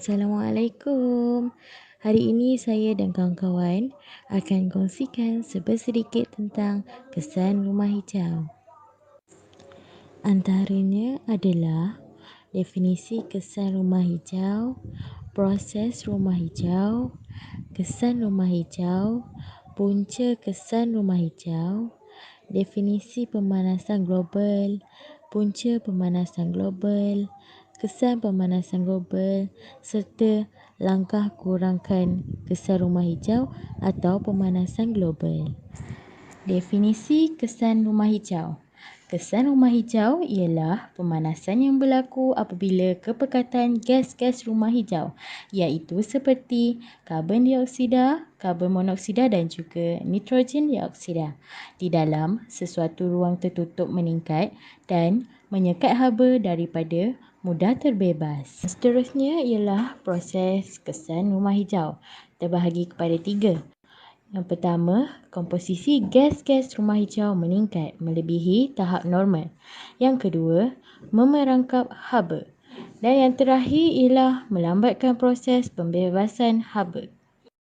Assalamualaikum. Hari ini saya dan kawan-kawan akan kongsikan sedikit tentang kesan rumah hijau. Antaranya adalah definisi kesan rumah hijau, proses rumah hijau, kesan rumah hijau, punca kesan rumah hijau, definisi pemanasan global, punca pemanasan global, kesan pemanasan global serta langkah kurangkan kesan rumah hijau atau pemanasan global. Definisi kesan rumah hijau. Kesan rumah hijau ialah pemanasan yang berlaku apabila kepekatan gas-gas rumah hijau iaitu seperti karbon dioksida, karbon monoksida dan juga nitrogen dioksida di dalam sesuatu ruang tertutup meningkat dan menyekat haba daripada mudah terbebas. Seterusnya ialah proses kesan rumah hijau terbahagi kepada 3. Yang pertama, komposisi gas-gas rumah hijau meningkat melebihi tahap normal. Yang kedua, memerangkap haba. Dan yang terakhir ialah melambatkan proses pembebasan haba.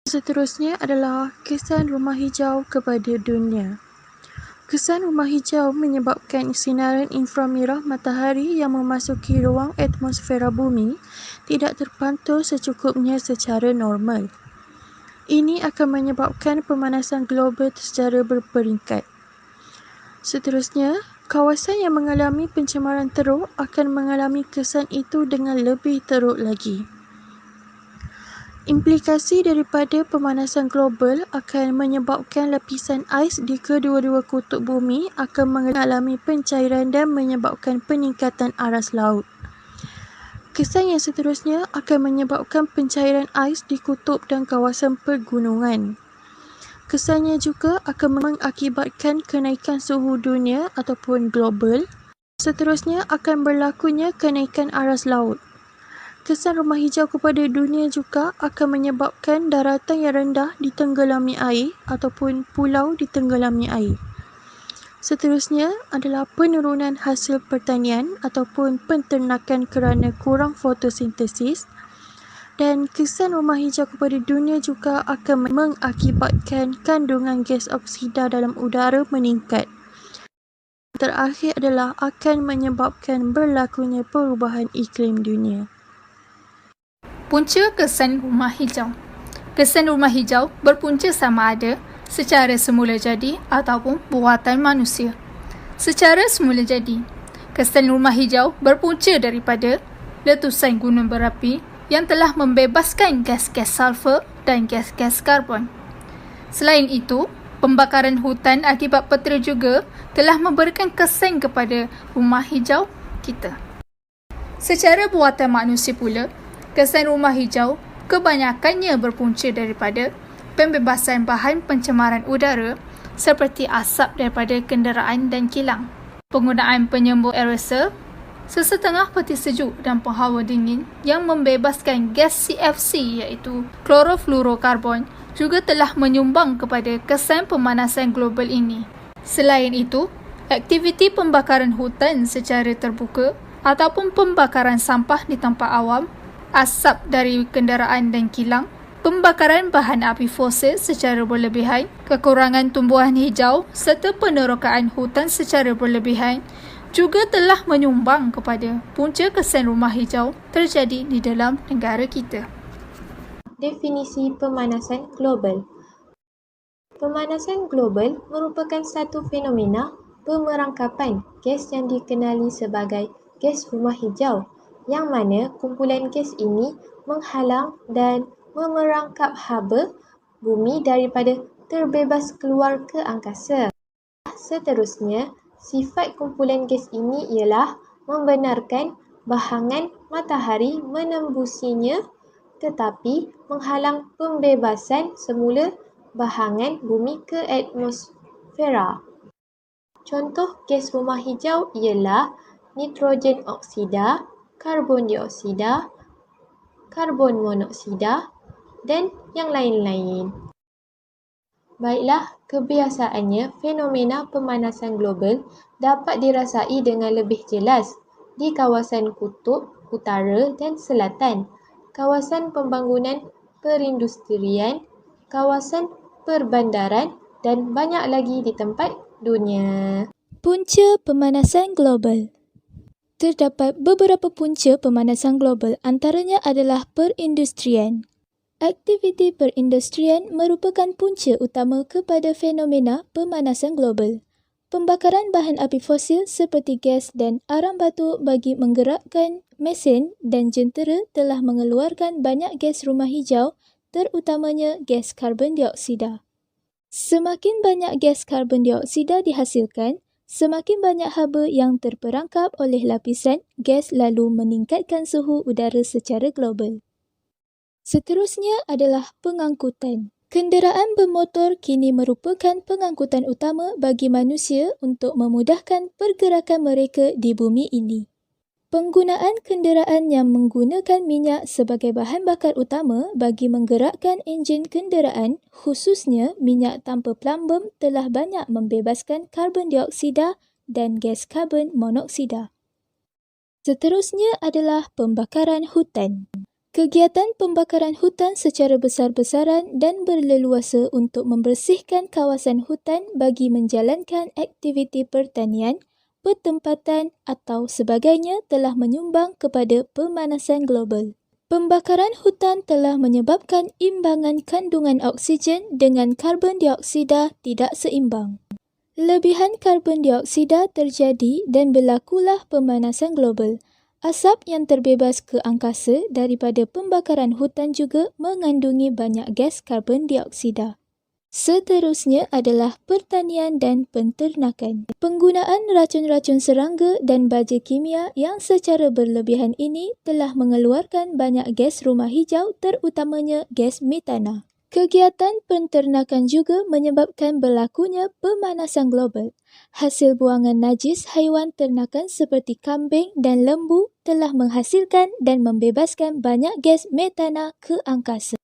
Seterusnya adalah kesan rumah hijau kepada dunia. Kesan rumah hijau menyebabkan sinaran inframerah matahari yang memasuki ruang atmosfera bumi tidak terpantul secukupnya secara normal. Ini akan menyebabkan pemanasan global secara berperingkat. Seterusnya, kawasan yang mengalami pencemaran teruk akan mengalami kesan itu dengan lebih teruk lagi. Implikasi daripada pemanasan global akan menyebabkan lapisan ais di kedua-dua kutub bumi akan mengalami pencairan dan menyebabkan peningkatan aras laut. Kesan yang seterusnya akan menyebabkan pencairan ais di kutub dan kawasan pergunungan. Kesannya juga akan mengakibatkan kenaikan suhu dunia ataupun global. Seterusnya akan berlakunya kenaikan aras laut. Kesan rumah hijau kepada dunia juga akan menyebabkan daratan yang rendah ditenggelami air ataupun pulau ditenggelami air. Seterusnya adalah penurunan hasil pertanian ataupun penternakan kerana kurang fotosintesis. Dan kesan rumah hijau kepada dunia juga akan mengakibatkan kandungan gas oksida dalam udara meningkat. Terakhir adalah akan menyebabkan berlakunya perubahan iklim dunia. Punca kesan rumah hijau. Kesan rumah hijau berpunca sama ada secara semula jadi ataupun buatan manusia. Secara semula jadi, kesan rumah hijau berpunca daripada letusan gunung berapi yang telah membebaskan gas-gas sulfur dan gas-gas karbon. Selain itu, pembakaran hutan akibat petera juga telah memberikan kesan kepada rumah hijau kita. Secara buatan manusia pula, kesan rumah hijau kebanyakannya berpunca daripada pembebasan bahan pencemaran udara seperti asap daripada kenderaan dan kilang, penggunaan penyembur aerosol, sesetengah peti sejuk dan penghawa dingin yang membebaskan gas CFC iaitu klorofluorokarbon juga telah menyumbang kepada kesan pemanasan global ini. Selain itu, aktiviti pembakaran hutan secara terbuka ataupun pembakaran sampah di tempat awam, asap dari kenderaan dan kilang, pembakaran bahan api fosil secara berlebihan, kekurangan tumbuhan hijau serta penerokaan hutan secara berlebihan juga telah menyumbang kepada punca kesan rumah hijau terjadi di dalam negara kita. Definisi pemanasan global. Pemanasan global merupakan satu fenomena pemerangkapan gas yang dikenali sebagai gas rumah hijau, yang mana kumpulan gas ini menghalang dan memerangkap haba bumi daripada terbebas keluar ke angkasa. Seterusnya, sifat kumpulan gas ini ialah membenarkan bahangan matahari menembusinya tetapi menghalang pembebasan semula bahangan bumi ke atmosfera. Contoh gas rumah hijau ialah nitrogen oksida, karbon dioksida, karbon monoksida dan yang lain-lain. Baiklah, kebiasaannya fenomena pemanasan global dapat dirasai dengan lebih jelas di kawasan kutub, utara dan selatan. kawasan pembangunan perindustrian, kawasan perbandaran dan banyak lagi di tempat dunia. Punca pemanasan global. Terdapat beberapa punca pemanasan global, antaranya adalah perindustrian. Aktiviti perindustrian merupakan punca utama kepada fenomena pemanasan global. Pembakaran bahan api fosil seperti gas dan arang batu bagi menggerakkan mesin dan jentera telah mengeluarkan banyak gas rumah hijau, terutamanya gas karbon dioksida. Semakin banyak gas karbon dioksida dihasilkan, semakin banyak haba yang terperangkap oleh lapisan gas lalu meningkatkan suhu udara secara global. Seterusnya adalah pengangkutan. Kenderaan bermotor kini merupakan pengangkutan utama bagi manusia untuk memudahkan pergerakan mereka di bumi ini. Penggunaan kenderaan yang menggunakan minyak sebagai bahan bakar utama bagi menggerakkan enjin kenderaan, khususnya minyak tanpa plumbum, telah banyak membebaskan karbon dioksida dan gas karbon monoksida. Seterusnya adalah pembakaran hutan. Kegiatan pembakaran hutan secara besar-besaran dan berleluasa untuk membersihkan kawasan hutan bagi menjalankan aktiviti pertanian, pertempatan atau sebagainya telah menyumbang kepada pemanasan global. Pembakaran hutan telah menyebabkan imbangan kandungan oksigen dengan karbon dioksida tidak seimbang. Lebihan karbon dioksida terjadi dan berlakulah pemanasan global. Asap yang terbebas ke angkasa daripada pembakaran hutan juga mengandungi banyak gas karbon dioksida. Seterusnya adalah pertanian dan penternakan. Penggunaan racun-racun serangga dan baja kimia yang secara berlebihan ini telah mengeluarkan banyak gas rumah hijau, terutamanya gas metana. Kegiatan penternakan juga menyebabkan berlakunya pemanasan global. Hasil buangan najis haiwan ternakan seperti kambing dan lembu telah menghasilkan dan membebaskan banyak gas metana ke angkasa.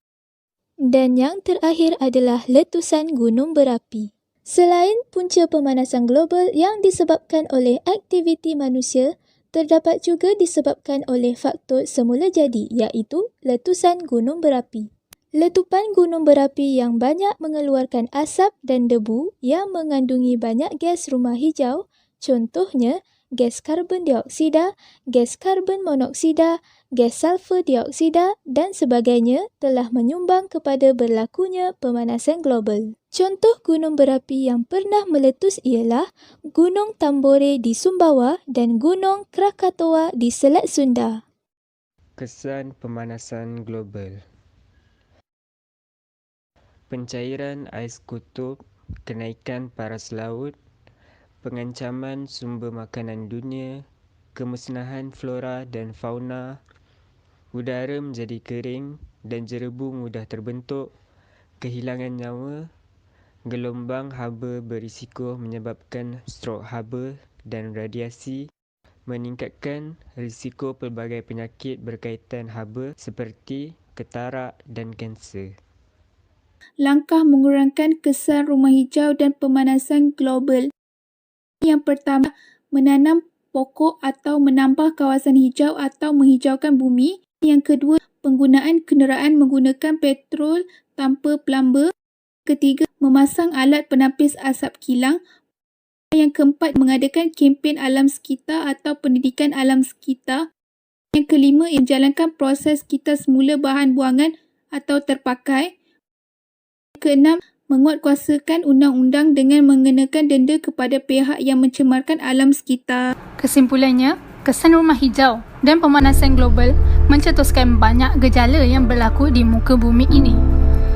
Dan yang terakhir adalah letusan gunung berapi. Selain punca pemanasan global yang disebabkan oleh aktiviti manusia, terdapat juga disebabkan oleh faktor semula jadi, iaitu letusan gunung berapi. Letupan gunung berapi yang banyak mengeluarkan asap dan debu yang mengandungi banyak gas rumah hijau, contohnya gas karbon dioksida, gas karbon monoksida, gas sulfur dioksida dan sebagainya telah menyumbang kepada berlakunya pemanasan global. Contoh gunung berapi yang pernah meletus ialah Gunung Tambore di Sumbawa dan Gunung Krakatoa di Selat Sunda. Kesan pemanasan global. Pencairan ais kutub, kenaikan paras laut, pengancaman sumber makanan dunia, kemusnahan flora dan fauna, udara menjadi kering dan jerebu mudah terbentuk, kehilangan nyawa, gelombang haba berisiko menyebabkan strok haba dan radiasi, meningkatkan risiko pelbagai penyakit berkaitan haba seperti ketarak dan kanser. Langkah mengurangkan kesan rumah hijau dan pemanasan global. Yang pertama, menanam pokok atau menambah kawasan hijau atau menghijaukan bumi. Yang kedua, penggunaan kenderaan menggunakan petrol tanpa plumber. Ketiga, memasang alat penapis asap kilang. Yang keempat, mengadakan kempen alam sekitar atau pendidikan alam sekitar. Yang kelima, menjalankan proses kita semula bahan buangan atau terpakai. Keenam, menguatkuasakan undang-undang dengan mengenakan denda kepada pihak yang mencemarkan alam sekitar. Kesimpulannya, kesan rumah hijau dan pemanasan global mencetuskan banyak gejala yang berlaku di muka bumi ini.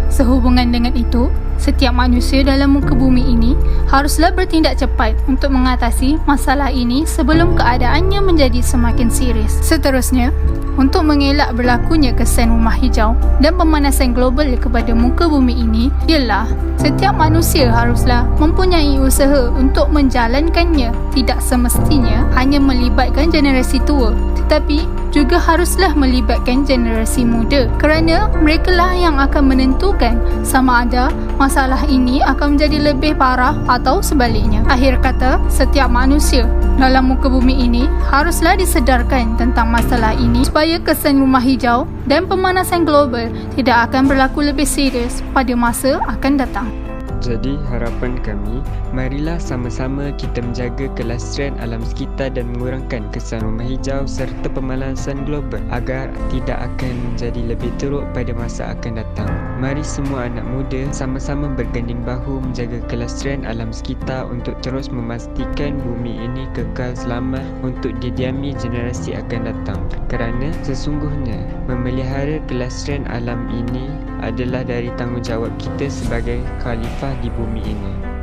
Sehubungan dengan itu, setiap manusia dalam muka bumi ini haruslah bertindak cepat untuk mengatasi masalah ini sebelum keadaannya menjadi semakin serius. Seterusnya, untuk mengelak berlakunya kesan rumah hijau dan pemanasan global kepada muka bumi ini ialah setiap manusia haruslah mempunyai usaha untuk menjalankannya, tidak semestinya hanya melibatkan generasi tua, tetapi juga haruslah melibatkan generasi muda kerana merekalah yang akan menentukan sama ada masalah ini akan menjadi lebih parah atau sebaliknya. Akhir kata, setiap manusia dalam muka bumi ini haruslah disedarkan tentang masalah ini supaya kesan rumah hijau dan pemanasan global tidak akan berlaku lebih serius pada masa akan datang. Jadi harapan kami, marilah sama-sama kita menjaga kelestarian alam sekitar dan mengurangkan kesan rumah hijau serta pemanasan global agar tidak akan menjadi lebih teruk pada masa akan datang. Mari semua anak muda sama-sama berganding bahu menjaga kelestarian alam sekitar untuk terus memastikan bumi ini kekal selamat untuk didiami generasi akan datang. Kerana sesungguhnya memelihara kelestarian alam ini adalah dari tanggungjawab kita sebagai khalifah di bumi ini.